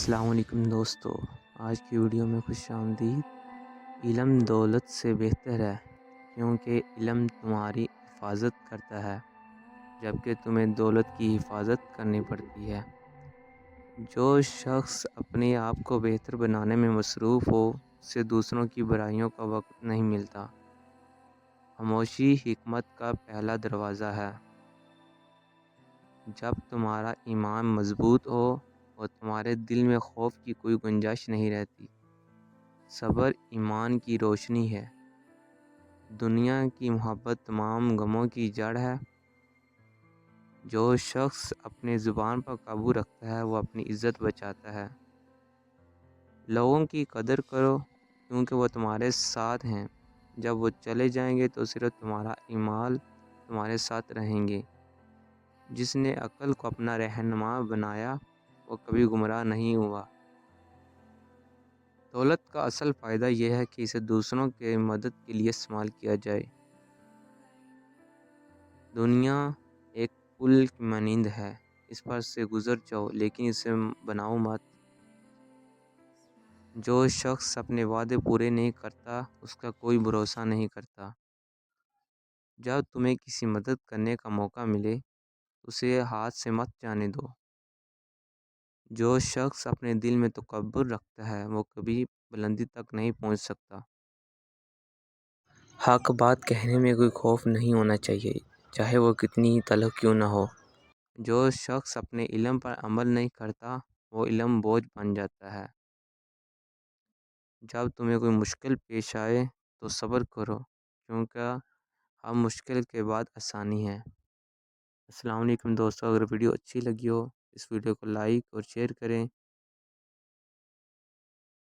السلام علیکم دوستو، آج کی ویڈیو میں خوش آمدید۔ علم دولت سے بہتر ہے کیونکہ علم تمہاری حفاظت کرتا ہے جبکہ تمہیں دولت کی حفاظت کرنی پڑتی ہے۔ جو شخص اپنے آپ کو بہتر بنانے میں مصروف ہو اسے دوسروں کی برائیوں کا وقت نہیں ملتا۔ خاموشی حکمت کا پہلا دروازہ ہے۔ جب تمہارا ایمان مضبوط ہو اور تمہارے دل میں خوف کی کوئی گنجائش نہیں رہتی۔ صبر ایمان کی روشنی ہے۔ دنیا کی محبت تمام غموں کی جڑ ہے۔ جو شخص اپنے زبان پر قابو رکھتا ہے وہ اپنی عزت بچاتا ہے۔ لوگوں کی قدر کرو کیونکہ وہ تمہارے ساتھ ہیں۔ جب وہ چلے جائیں گے تو صرف تمہارا اعمال تمہارے ساتھ رہیں گے۔ جس نے عقل کو اپنا رہنما بنایا وہ کبھی گمراہ نہیں ہوا۔ دولت کا اصل فائدہ یہ ہے کہ اسے دوسروں کے مدد کے لیے استعمال کیا جائے۔ دنیا ایک پل کی مانند ہے، اس پر سے گزر جاؤ لیکن اسے بناؤ مت۔ جو شخص اپنے وعدے پورے نہیں کرتا اس کا کوئی بھروسہ نہیں کرتا۔ جب تمہیں کسی مدد کرنے کا موقع ملے اسے ہاتھ سے مت جانے دو۔ جو شخص اپنے دل میں تکبر رکھتا ہے وہ کبھی بلندی تک نہیں پہنچ سکتا۔ حق بات کہنے میں کوئی خوف نہیں ہونا چاہیے، چاہے وہ کتنی ہی تلخ کیوں نہ ہو۔ جو شخص اپنے علم پر عمل نہیں کرتا وہ علم بوجھ بن جاتا ہے۔ جب تمہیں کوئی مشکل پیش آئے تو صبر کرو کیونکہ ہر مشکل کے بعد آسانی ہے۔ السلام علیکم دوستو، اگر ویڈیو اچھی لگی ہو اس ویڈیو کو لائک اور شیئر کریں